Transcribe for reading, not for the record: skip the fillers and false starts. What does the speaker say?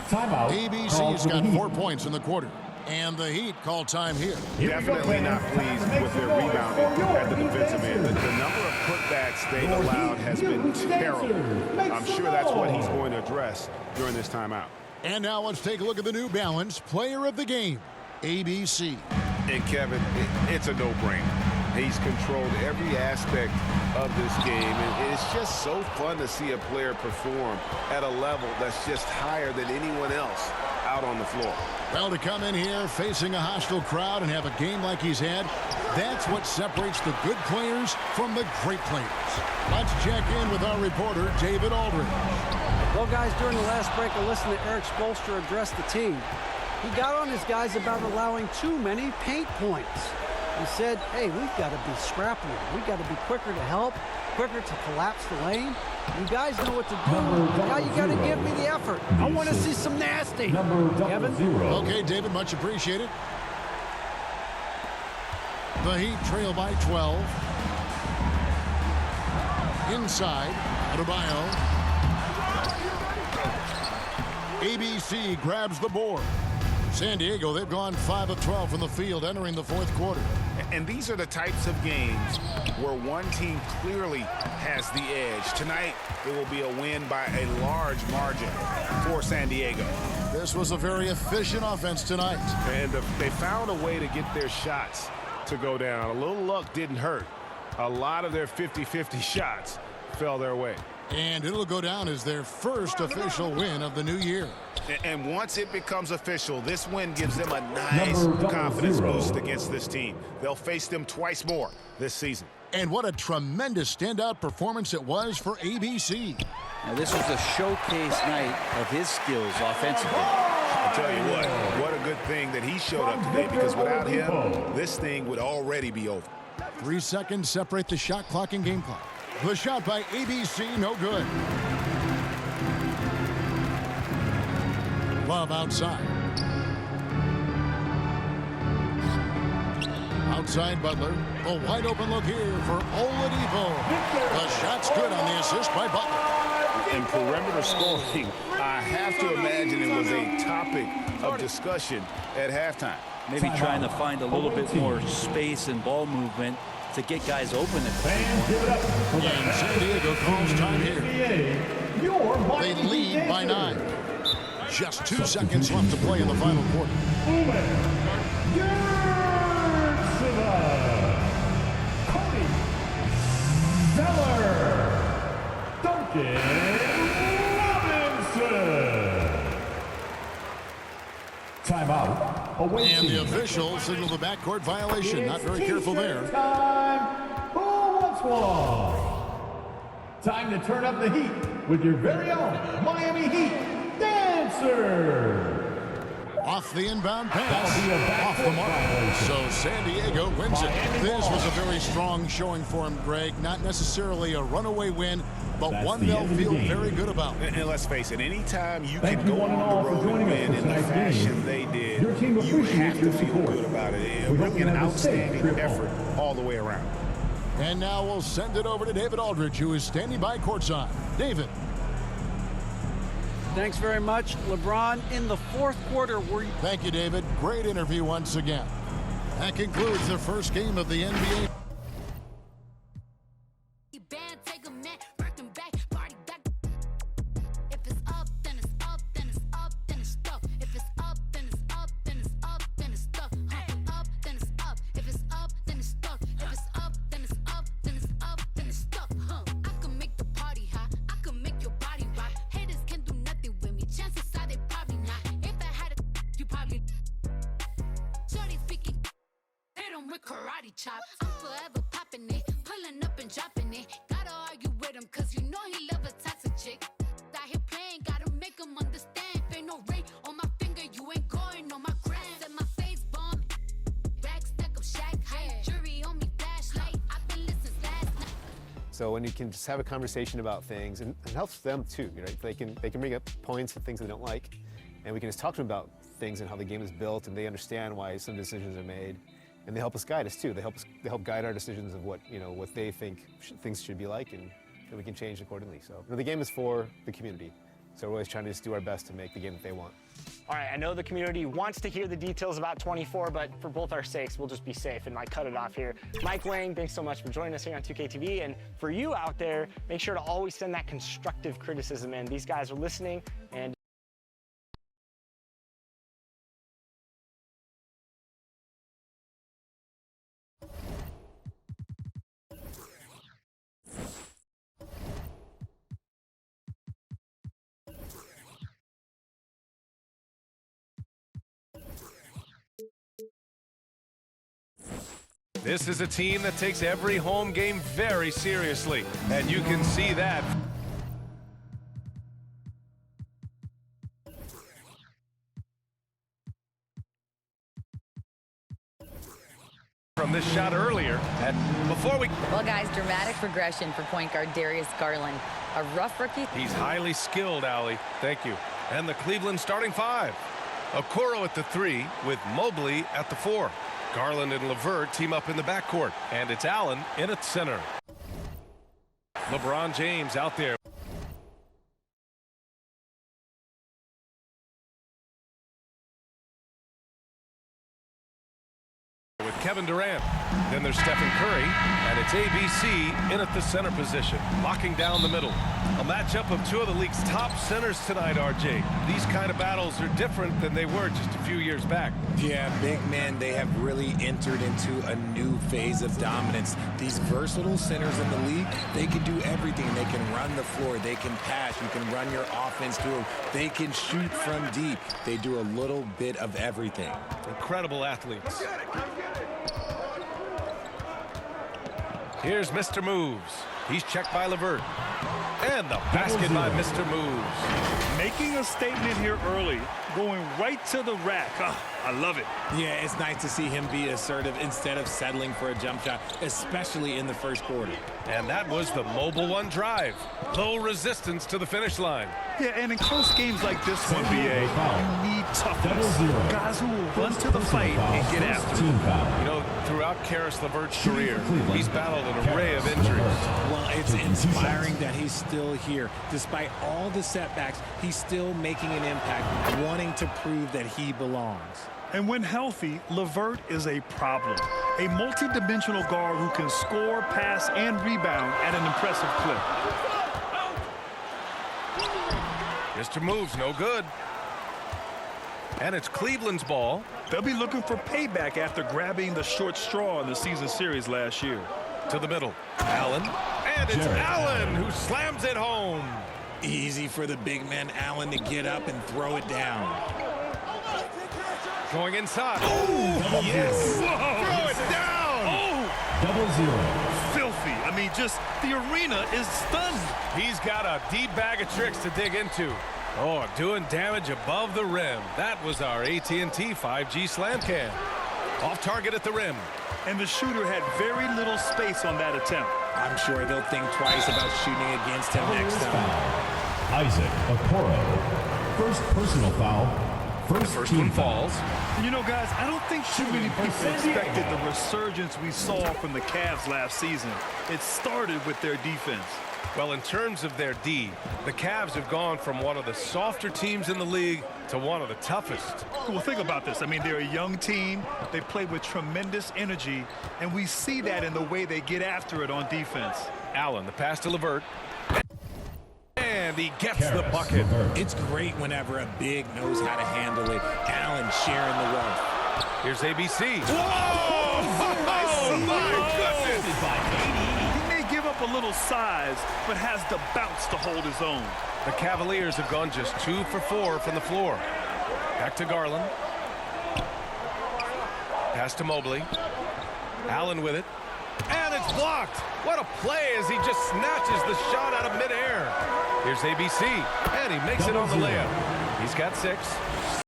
Timeout. ABC's got 4 points in the quarter. And the Heat call time here. Definitely not pleased with their rebounding at the defensive end. The number of putbacks they've allowed has been terrible. I'm sure that's what he's going to address during this timeout. And now let's take a look at the New Balance Player of the Game, ABC. And Kevin, it's a no-brainer. He's controlled every aspect of this game, and it's just so fun to see a player perform at a level that's just higher than anyone else out on the floor. Well, to come in here facing a hostile crowd and have a game like he's had, that's what separates the good players from the great players. Let's check in with our reporter, David Aldridge. Well, guys, during the last break, I listened to Eric Spoelstra address the team. He got on his guys about allowing too many paint points. He said, hey, we've got to be scrappier. We've got to be quicker to help, quicker to collapse the lane. You guys know what to do. Now you got to give me the effort. I want to see some nasty. Kevin? Okay, David, much appreciated. The Heat trail by 12. Inside, Adebayo. ABC grabs the board. San Diego, they've gone 5 of 12 from the field entering the fourth quarter. And these are the types of games where one team clearly has the edge. Tonight, it will be a win by a large margin for San Diego. This was a very efficient offense tonight. And they found a way to get their shots to go down. A little luck didn't hurt. A lot of their 50-50 shots fell their way. And it'll go down as their first official win of the new year. And once it becomes official, this win gives them a nice confidence boost against this team. They'll face them twice more this season. And what a tremendous standout performance it was for ABC. Now, this was a showcase night of his skills offensively. I'll tell you what a good thing that he showed up today, because without him, this thing would already be over. 3 seconds separate the shot clock and game clock. The shot by ABC, no good. Love outside. Outside Butler. A wide open look here for Oladipo. The shot's good on the assist by Butler. And perimeter scoring, I have to imagine it was a topic of discussion at halftime. Maybe trying to find a little bit more space and ball movement to get guys open at the And San Diego calls time here. They lead by 9. Just 2 seconds left to play in the final quarter. Cody Zeller. Duncan Robinson. Timeout. And the official signaled the backcourt violation. Not very careful there. Who wants one? Time to turn up the heat with your very own Miami Heat Dancer. Off the inbound pass. Off the mark. So San Diego wins it. This was a very strong showing for him, Greg. Not necessarily a runaway win, but one they'll feel very good about. And let's face it, anytime you can go on the road and win in the fashion they did, you have to feel good about it. Really an outstanding effort all the way around. And now we'll send it over to David Aldridge, who is standing by courtside. David. Thanks very much. LeBron, in the fourth quarter, Thank you, David. Great interview once again. That concludes the first game of the NBA. Karate chop, I'm forever popping it, pulling up and dropping it. Gotta argue with him, cause you know he love a toxic chick. Out here playing, gotta make him understand. Ain't no ring on my finger, you ain't going on my gram. Set my face bomb, rack stack up shack high. Jury on me, flashlight. I've been listening last night. So when you can just have a conversation about things, and it helps them too, right? They can bring up points and things they don't like, and we can just talk to them about things and how the game is built, and they understand why some decisions are made. And they help us guide us too. They help guide our decisions of what what they think things should be like, and we can change accordingly. So the game is for the community, So we're always trying to just do our best to make the game that they want. All right, I know the community wants to hear the details about 24, but for both our sakes, we'll just be safe and cut it off here. Mike Lang, thanks so much for joining us here on 2K-TV. And for you out there, make sure to always send that constructive criticism in. These guys are listening, and This is a team that takes every home game very seriously, and you can see that from this shot earlier. And before we... Well, guys, dramatic progression for point guard Darius Garland. A rough rookie. He's highly skilled, Allie. Thank you. And the Cleveland starting five. Okoro at the 3 with Mobley at the 4. Garland and LeVert team up in the backcourt, and it's Allen in at center. LeBron James out there. With Kevin Durant. Then there's Stephen Curry, and it's ABC in at the center position, locking down the middle. A matchup of two of the league's top centers tonight, RJ. These kind of battles are different than they were just a few years back. Yeah, big men, they have really entered into a new phase of dominance. These versatile centers in the league, they can do everything. They can run the floor, they can pass, you can run your offense through them. They can shoot from deep. They do a little bit of everything. Incredible athletes. Here's Mr. Moves. He's checked by LeVert. And the basket by Mr. Moves. Making a statement here early, going right to the rack. I love it. Yeah, it's nice to see him be assertive instead of settling for a jump shot, especially in the first quarter. And that was the Mobile One drive. Low resistance to the finish line. Yeah, and in close games like this one, BA, you need toughness. Guys who will run to the fight and get after it. You know, throughout Karis LeVert's career, he's battled an array of injuries. Well, it's inspiring that he's still here. Despite all the setbacks, he's still making an impact, wanting to prove that he belongs. And when healthy, LeVert is a problem. A multi-dimensional guard who can score, pass, and rebound at an impressive clip. Mr. Moves, no good. And it's Cleveland's ball. They'll be looking for payback after grabbing the short straw in the season series last year. To the middle. Allen. And it's Allen who slams it home. Easy for the big man Allen to get up and throw it down. Going inside. Oh, yes. Throw it down. Oh. Filthy. I mean, just the arena is stunned. He's got a deep bag of tricks to dig into. Oh, doing damage above the rim. That was our AT&T 5G slam cam. Off target at the rim. And the shooter had very little space on that attempt. I'm sure they'll think twice about shooting against him next time. Isaac Okoro. First personal foul. First one falls. You know, guys, I don't think too many people expected the resurgence we saw from the Cavs last season. It started with their defense. Well, in terms of their D, the Cavs have gone from one of the softer teams in the league to one of the toughest. Well, think about this. I mean, they're a young team. They play with tremendous energy, and we see that in the way they get after it on defense. Allen, the pass to LeVert. And he gets the bucket. It's great whenever a big knows how to handle it. Allen sharing the wealth. Here's ABC. Whoa! Oh, my goodness! He may give up a little size, but has the bounce to hold his own. The Cavaliers have gone just 2 for 4 from the floor. Back to Garland. Pass to Mobley. Allen with it. And it's blocked. What a play as he just snatches the shot out of midair. Here's ABC. And he makes it on the layup. He's got 6.